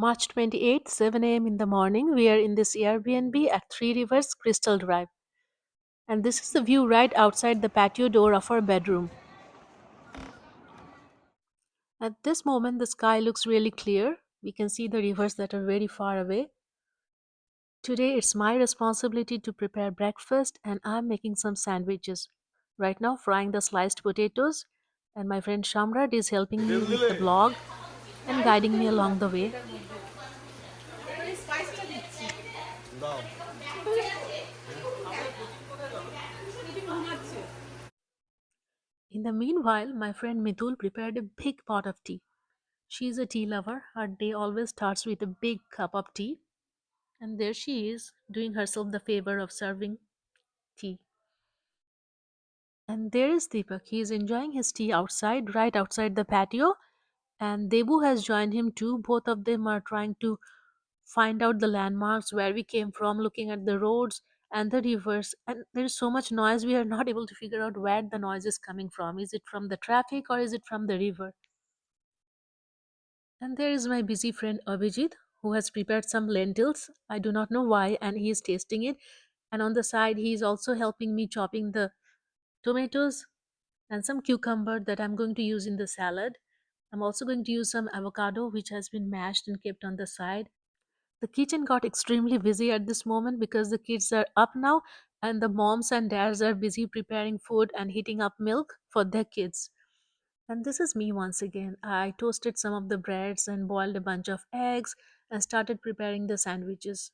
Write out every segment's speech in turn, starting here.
March 28th, 7 a.m. in the morning, we are in this Airbnb at Three Rivers Crystal Drive. And this is the view right outside the patio door of our bedroom. At this moment, the sky looks really clear. We can see the rivers that are very far away. Today, it's my responsibility to prepare breakfast, and I'm making some sandwiches. Right now, frying the sliced potatoes, and my friend Shamrat is helping me with the vlog and guiding me along the way. In the meanwhile, my friend Midul prepared a big pot of tea. She's a tea lover. Her day always starts with a big cup of tea. And there she is, doing herself the favor of serving tea. And there is Deepak. He is enjoying his tea outside, right outside the patio. And Debu has joined him too. Both of them are trying to find out the landmarks, where we came from, looking at the roads and the rivers. And there is so much noise, we are not able to figure out where the noise is coming from. Is it from the traffic or is it from the river? And there is my busy friend Abhijit, who has prepared some lentils. I do not know why, and he is tasting it. And on the side, he is also helping me chopping the tomatoes and some cucumber that I'm going to use in the salad. I'm also going to use some avocado, which has been mashed and kept on the side. The kitchen got extremely busy at this moment because the kids are up now, and the moms and dads are busy preparing food and heating up milk for their kids. And this is me once again. I toasted some of the breads and boiled a bunch of eggs and started preparing the sandwiches.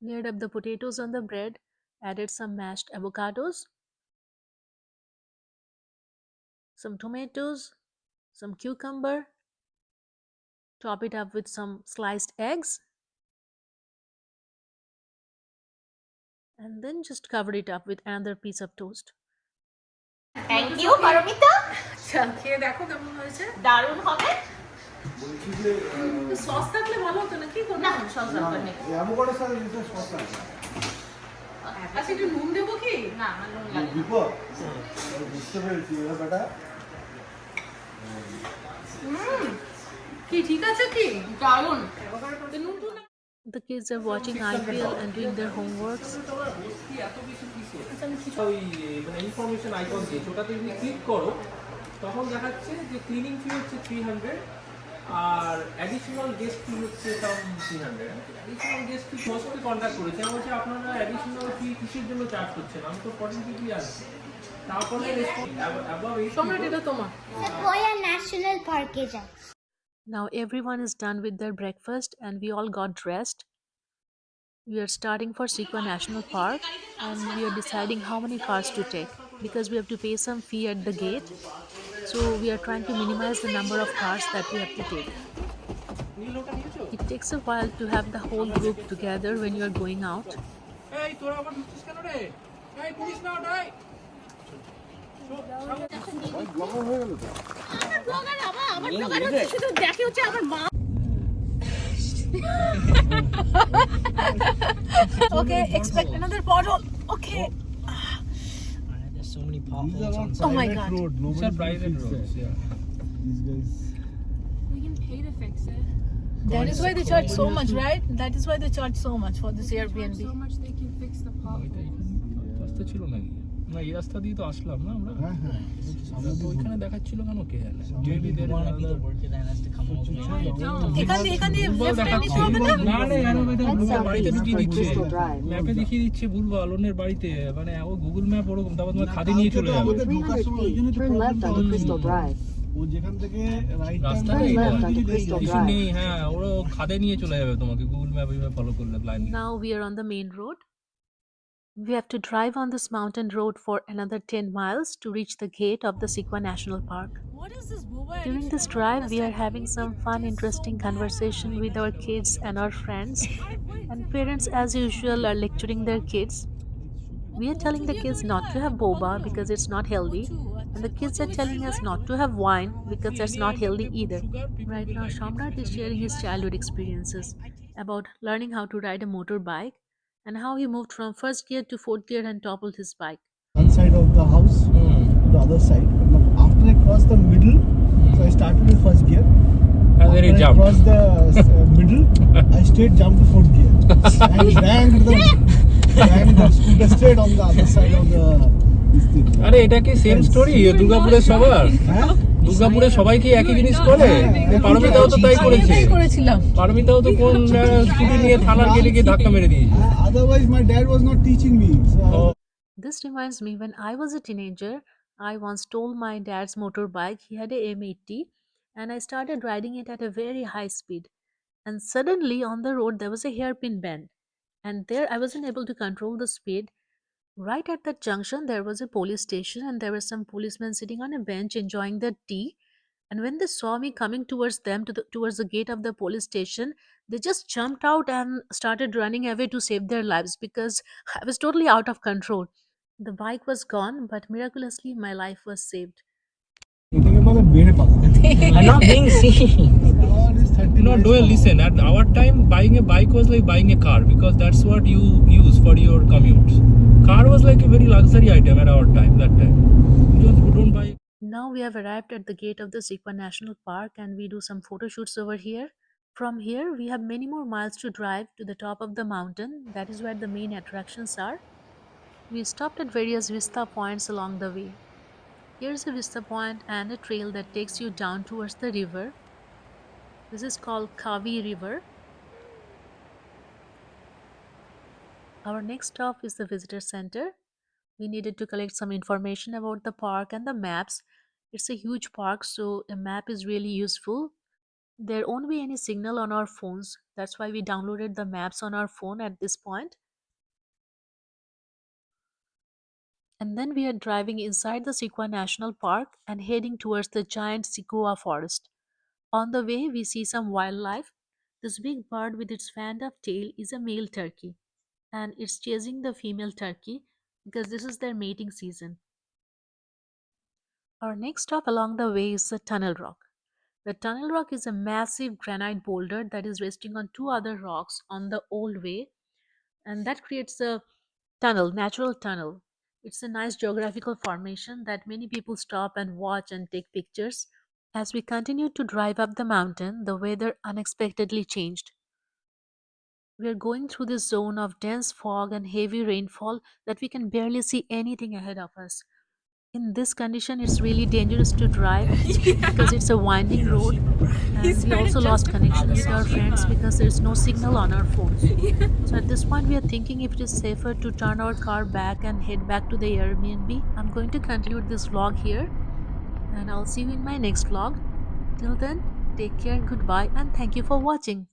Layered up the potatoes on the bread, added some mashed avocados, some tomatoes, some cucumber, top it up with some sliced eggs, and then just covered it up with another piece of toast. Thank you Paramita. আচ্ছা খেয়ে দেখো কেমন হয়েছে। দারুণ হবে। বলছি যে sauce থাকলে ভালো হতো নাকি? না সস দরকার নেই। অ্যাভোকাডো সাথে দিতে সস আছে। আচ্ছা একটু নুন দেবো কি? না আমার নুন লাগে না। বিপদ বুঝতে পেরেছি এবার বেটা কি ঠিক আছে কি? দারুণ। অ্যাভোকাডোতে নুন টুন The kids are watching IPL and doing their homeworks. ওই মানে ইনফরমেশন আইকন দিয়ে ওটাতে যদি ক্লিক করো তখন দেখাচ্ছে যে ক্লিনিং ফি হচ্ছে 300 আর অ্যাডিশনাল গেস্ট ফি হচ্ছে সাম 300। অ্যাডিশনাল গেস্ট ফি হোস্টকে কন্ট্যাক্ট করেছে, আমি বলছি আপনারা অ্যাডিশনাল ফি কিসের জন্য চার্জ করছেন, আমি তো 40 ফি আসছি। তারপরে সম্রাট এটা তোমার। Sequoia National Park এ যাই। Now everyone is done with their breakfast and we all got dressed. We are starting for Sequoia National Park and we are deciding how many cars to take because we have to pay some fee at the gate. So we are trying to minimize the number of cars that we have to take. It takes a while to have the whole group together when you are going out. এই তোরা আবার ঢুকছিস কেন রে? এই police না ওটাই। Blogger হয়ে গেল তো। আমার ব্লগার হচ্ছে শুধু দেখে হচ্ছে আমার মা। Okay, expect another bottle. Okay. There's so many potholes on Oh my God. These are private roads, yeah. These guys. We can pay to fix it. That is why they charge so much, right? That is why they charge so much for this Airbnb. So much they can fix the potholes. রাস্তা ছিল নাকি? না এই রাস্তা দিয়ে তো আসলাম না আমরা। হ্যাঁ হ্যাঁ তো ওইখানে দেখাচ্ছিল কেন কে জানে? Maybe they want to be the worker that has to come over here. এখানে left hand নিতে হবে না? না না এর মধ্যে বাড়িতে ঢুকিয়ে দিচ্ছে, ম্যাপে দেখিয়ে দিচ্ছে ভুলভাল আলোনের বাড়িতে, মানে ও গুগল ম্যাপ ওরকম, তারপর তোমার খাদে নিয়ে চলে যাবে। ও যেখান থেকে রাইট রাস্তাটা কিছু নেই, হ্যাঁ ওরা খাদে নিয়ে চলে যাবে তোমাকে গুগল ম্যাপ এইভাবে ফলো করলে blind. Now we are on the main road. We have to drive on this mountain road for another 10 miles to reach the gate of the Sequoia National Park. What is this boba? During this drive, we are having some fun, interesting conversation with our kids and our friends. And parents, as usual, are lecturing their kids. We are telling the kids not to have boba because it's not healthy. And the kids are telling us not to have wine because that's not healthy either. Right now, Shamrat is sharing his childhood experiences about learning how to ride a motorbike and how he moved from first gear to fourth gear and toppled his bike. one side of the house to the other side. But after I crossed the middle, so I started with first gear. And then he After I jumped. crossed the middle, straight jumped to fourth gear and banged the scooter straight on the other side of the this thing. আরে এটা কি same story দুর্গাপুরের সবার? হ্যাঁ? দুর্গাপুরে সবাই কি একই জিনিস করে? পারমিতাও তো তাই করেছে। এটাই করেছিলাম। পারমিতাও তো কোন স্কুটি নিয়ে থানার গেটে গিয়ে ধাক্কা মেরে দিয়েছে। Otherwise, my dad was not teaching me. So This reminds me, when I was a teenager, I once stole my dad's motorbike. He had a M80 and I started riding it at a very high speed. And suddenly on the road there was a hairpin bend. And there I wasn't able to control the speed. Right at that junction there was a police station and there were some policemen sitting on a bench enjoying their tea. And when they saw me coming towards them towards the gate of the police station, they just jumped out and started running away to save their lives because I was totally out of control. The bike was gone, but miraculously my life was saved. এটাকে বলে বেড়ে পাতা। I'm not being seen. God is 30 No, miles Doyle, per listen. At our time, buying a bike was like buying a car because that's what you use for your commutes. Car was like a very luxury item at our time. That time, you don't buy. Now we have arrived at the gate of the Sequoia National Park and we do some photo shoots over here. From here, we have many more miles to drive to the top of the mountain. That is where the main attractions are. We stopped at various vista points along the way. Here's a vista point and a trail that takes you down towards the river. This is called Kavi River. Our next stop is the visitor center. We needed to collect some information about the park and the maps. It's a huge park, so a map is really useful. There won't be any signal on our phones. That's why we downloaded the maps on our phone at this point. And then we are driving inside the Sequoia National Park and heading towards the giant Sequoia forest. On the way, we see some wildlife. This big bird with its fanned up tail is a male turkey, and it's chasing the female turkey because this is their mating season. Our next stop along the way is the Tunnel Rock. The Tunnel Rock is a massive granite boulder that is resting on two other rocks on the old way, and that creates a tunnel, natural tunnel. It's a nice geographical formation that many people stop and watch and take pictures. As we continued to drive up the mountain, the weather unexpectedly changed. We are going through this zone of dense fog and heavy rainfall that we can barely see anything ahead of us. In this condition, it's really dangerous to drive because it's a winding road, and we also lost connection with our friends because there's no signal on our phones. So at this point, we are thinking if it is safer to turn our car back and head back to the Airbnb. I'm going to conclude this vlog here, and I'll see you in my next vlog. Till then, take care, goodbye, and thank you for watching.